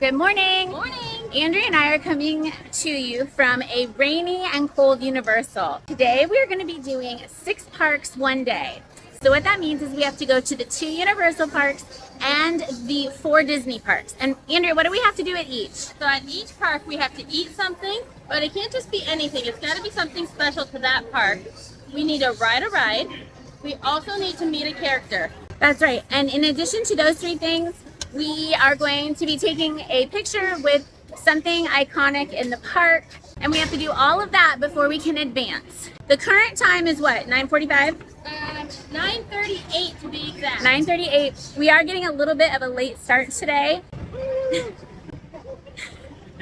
Good morning. Morning. Andrea and I are coming to you from a rainy and cold Universal. Today we are going to be doing 6 parks one day. So what that means is we have to go to the 2 Universal parks and the 4 Disney parks. And Andrea, what do we have to do at each? So at each park we have to eat something, but it can't just be anything. It's got to be something special to that park. We need to ride a ride. We also need to meet a character. That's right. And in addition to those 3 things, we are going to be taking a picture with something iconic in the park, and we have to do all of that before we can advance. The current time is what, 9:45? 9:38 to be exact. 9:38. We are getting a little bit of a late start today.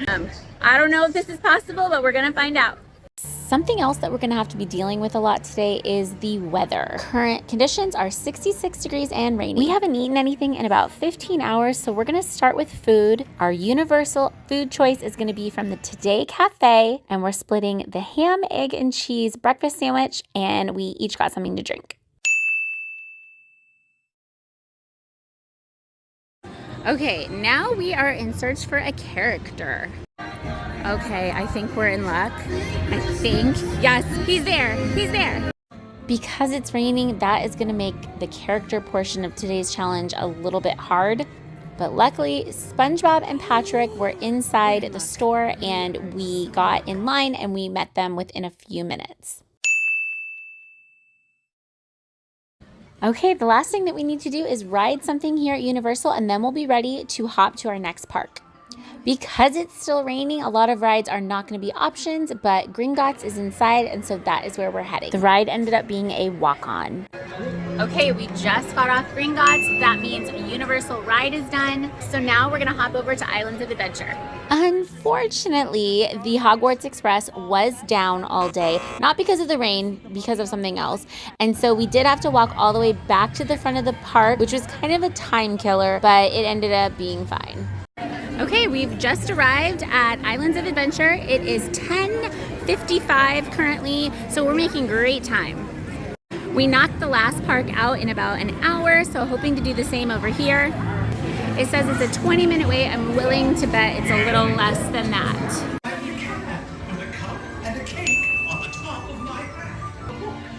I don't know if this is possible, but we're gonna find out. Something else that we're going to have to be dealing with a lot today is the weather. Current conditions are 66 degrees and rainy. We haven't eaten anything in about 15 hours, so we're going to start with food. Our universal food choice is going to be from the Today Cafe, and we're splitting the ham, egg, and cheese breakfast sandwich, and we each got something to drink. Okay, now we are in search for a character. Okay, I think we're in luck. I think. Yes, he's there. He's there. Because it's raining, that is going to make the character portion of today's challenge a little bit hard. But luckily, SpongeBob and Patrick were inside the store and we got in line and we met them within a few minutes. Okay, the last thing that we need to do is ride something here at Universal and then we'll be ready to hop to our next park. Because it's still raining, a lot of rides are not going to be options, but Gringotts is inside, and so that is where we're heading. The ride ended up being a walk-on. Okay, we just got off Gringotts. That means a Universal ride is done. So now we're going to hop over to Islands of Adventure. Unfortunately, the Hogwarts Express was down all day, not because of the rain, because of something else. And so we did have to walk all the way back to the front of the park, which was kind of a time killer, but it ended up being fine. Okay, we've just arrived at Islands of Adventure. It is 10:55 currently, so we're making great time. We knocked the last park out in about an hour, so hoping to do the same over here. It says it's a 20-minute wait. I'm willing to bet it's a little less than that. With a cup and a cake on the top of my head.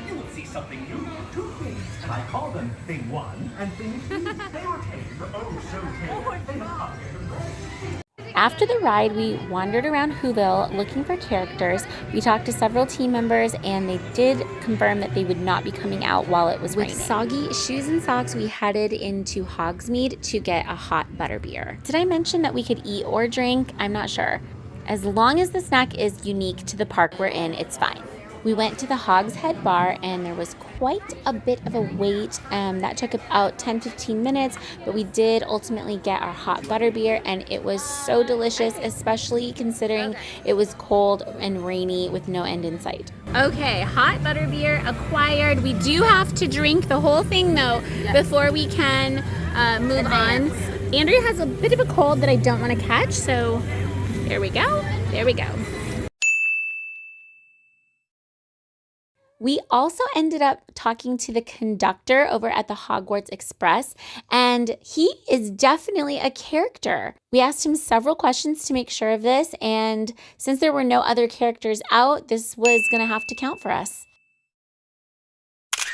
You will see something new. 2 things, and I call them Thing 1 and Thing 2. They were tamed, oh so tamed. They are. After the ride, we wandered around Whoville looking for characters. We talked to several team members and they did confirm that they would not be coming out while it was raining. With soggy shoes and socks, we headed into Hogsmeade to get a hot butterbeer. Did I mention that we could eat or drink? I'm not sure. As long as the snack is unique to the park we're in, it's fine. We went to the Hogs Head Bar and there was quite a bit of a wait. That took about 10-15 minutes, but we did ultimately get our hot butterbeer and it was so delicious, especially considering it was cold and rainy with no end in sight. Okay, hot butterbeer acquired. We do have to drink the whole thing though before we can move on. Andrea has a bit of a cold that I don't want to catch, so there we go. There we go. We also ended up talking to the conductor over at the Hogwarts Express, and he is definitely a character. We asked him several questions to make sure of this, and since there were no other characters out, this was going to have to count for us.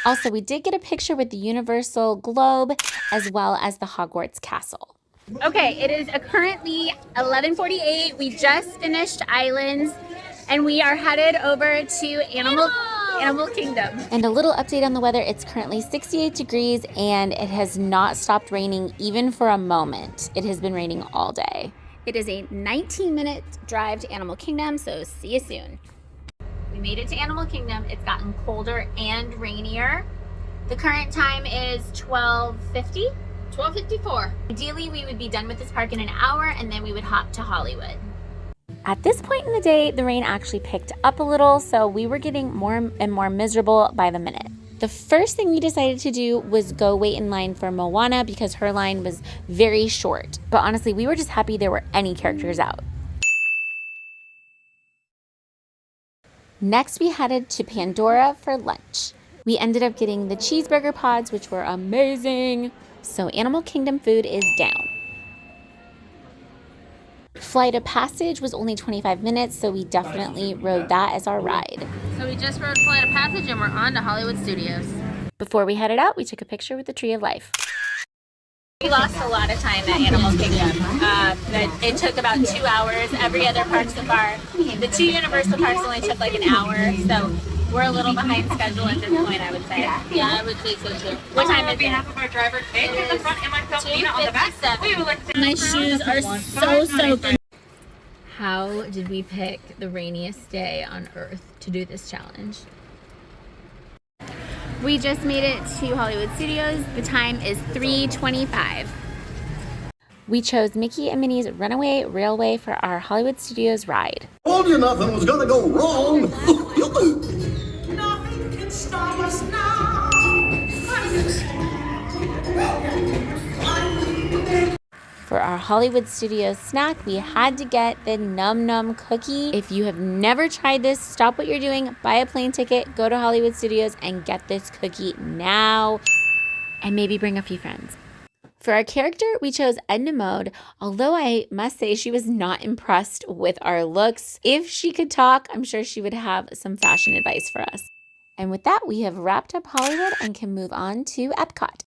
Also, we did get a picture with the Universal Globe as well as the Hogwarts Castle. Okay, it is currently 11:48. We just finished Islands, and we are headed over to Animal Kingdom. And a little update on the weather, it's currently 68 degrees and it has not stopped raining even for a moment. It has been raining all day. It is a 19-minute drive to Animal Kingdom, so see you soon. We made it to Animal Kingdom. It's gotten colder and rainier. The current time is 12:50. 12:54. Ideally, we would be done with this park in an hour and then we would hop to Hollywood. At this point in the day, the rain actually picked up a little, so we were getting more and more miserable by the minute. The first thing we decided to do was go wait in line for Moana because her line was very short. But honestly, we were just happy there were any characters out. Next, we headed to Pandora for lunch. We ended up getting the cheeseburger pods, which were amazing. So Animal Kingdom food is down. Flight of Passage was only 25 minutes, so we definitely rode that as our ride. So we just rode Flight of Passage and we're on to Hollywood Studios. Before we headed out, we took a picture with the Tree of Life. We lost a lot of time at Animal Kingdom. It took about 2 hours. Every other park so far, the 2 Universal parks only took like an hour, so we're a little behind schedule at this point, I would say. Yeah, I would say so too. What time is it? behalf of our driver, Faith in the front and myself, Nina, on the back. We would like to My shoes are so soaking. How did we pick the rainiest day on Earth to do this challenge? We just made it to Hollywood Studios. The time is 3:25. We chose Mickey and Minnie's Runaway Railway for our Hollywood Studios ride. Told you nothing was gonna go wrong. Nothing can stop us now. For our Hollywood Studios snack, we had to get the Num Num cookie. If you have never tried this, stop what you're doing, buy a plane ticket, go to Hollywood Studios and get this cookie now. And maybe bring a few friends. For our character, we chose Edna Mode, although I must say she was not impressed with our looks. If she could talk, I'm sure she would have some fashion advice for us. And with that, we have wrapped up Hollywood and can move on to Epcot.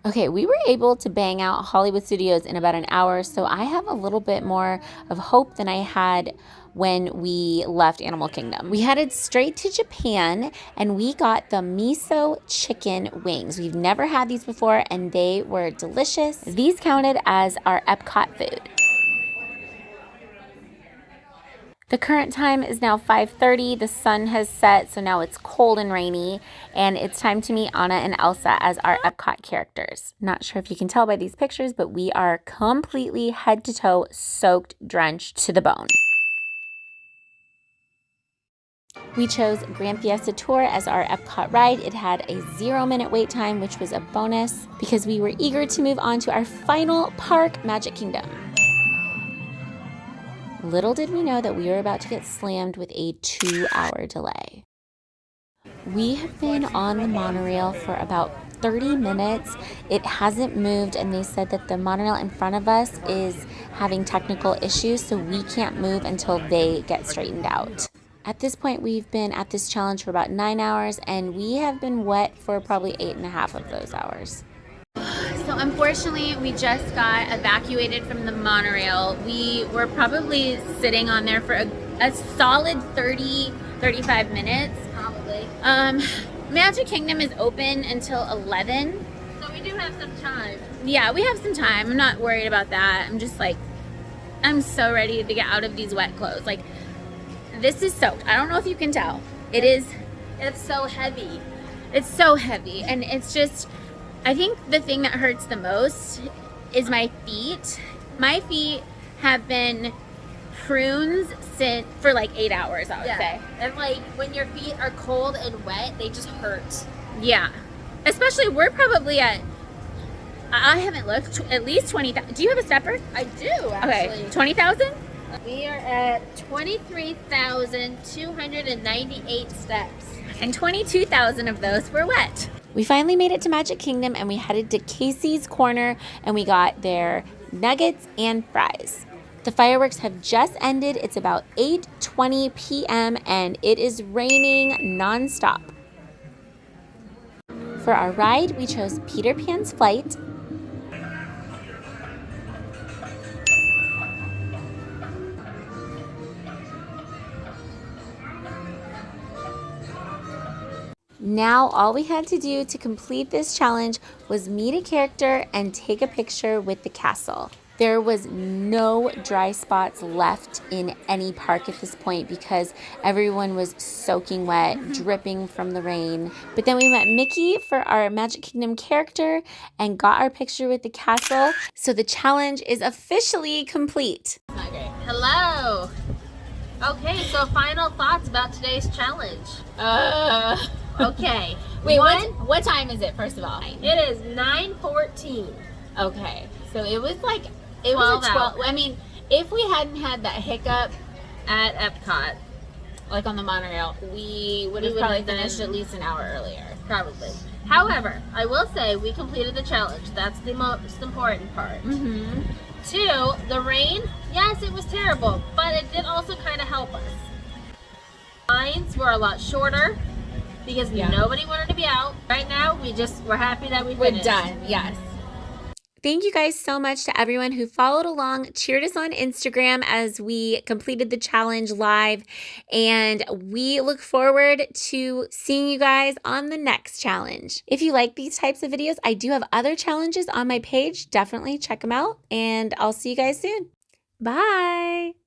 Okay, we were able to bang out Hollywood Studios in about an hour, so I have a little bit more of hope than I had when we left Animal Kingdom. We headed straight to Japan and we got the miso chicken wings. We've never had these before and they were delicious. These counted as our Epcot food. The current time is now 5:30. The sun has set, so now it's cold and rainy, and it's time to meet Anna and Elsa as our Epcot characters. Not sure if you can tell by these pictures, but we are completely head to toe soaked, drenched to the bone. We chose Grand Fiesta Tour as our Epcot ride. It had a 0-minute wait time, which was a bonus because we were eager to move on to our final park, Magic Kingdom. Little did we know that we were about to get slammed with a 2-hour delay. We have been on the monorail for about 30 minutes. It hasn't moved, and they said that the monorail in front of us is having technical issues, so we can't move until they get straightened out. At this point, we've been at this challenge for about 9 hours, and we have been wet for probably 8.5 of those hours. So unfortunately, we just got evacuated from the monorail. We were probably sitting on there for a solid 35 minutes. Probably. Magic Kingdom is open until 11. So we do have some time. Yeah, we have some time. I'm not worried about that. I'm just like, I'm so ready to get out of these wet clothes. Like, this is soaked. I don't know if you can tell. It's so heavy. It's so heavy. And it's just, I think the thing that hurts the most is my feet. My feet have been prunes for like 8 hours, I would say. And like when your feet are cold and wet, they just hurt. Yeah. Especially, we're probably at, I haven't looked, at least 20,000. Do you have a stepper? I do, actually. Okay, 20,000? We are at 23,298 steps. And 22,000 of those were wet. We finally made it to Magic Kingdom and we headed to Casey's Corner and we got their nuggets and fries. The fireworks have just ended. It's about 8:20 p.m. and it is raining nonstop. For our ride, we chose Peter Pan's Flight. Now, all we had to do to complete this challenge was meet a character and take a picture with the castle. There was no dry spots left in any park at this point because everyone was soaking wet, dripping from the rain. But then we met Mickey for our Magic Kingdom character and got our picture with the castle. So the challenge is officially complete. Not great. Hello. Okay, so final thoughts about today's challenge. Okay. Wait, what time is it, first of all? It is 9:14. Okay, so it was like, it was 12 I mean, if we hadn't had that hiccup At Epcot, like on the monorail, we would have would probably have been- finished at least an hour earlier. probably. However, I will say we completed the challenge. That's the most important part. Mm-hmm. 2, the rain, yes, it was terrible, but it did also kind of help us. Lines were a lot shorter because nobody wanted to be out. Right now, we're happy that we finished. We're done, yes. Thank you guys so much to everyone who followed along, cheered us on Instagram as we completed the challenge live, and we look forward to seeing you guys on the next challenge. If you like these types of videos, I do have other challenges on my page. Definitely check them out, and I'll see you guys soon. Bye!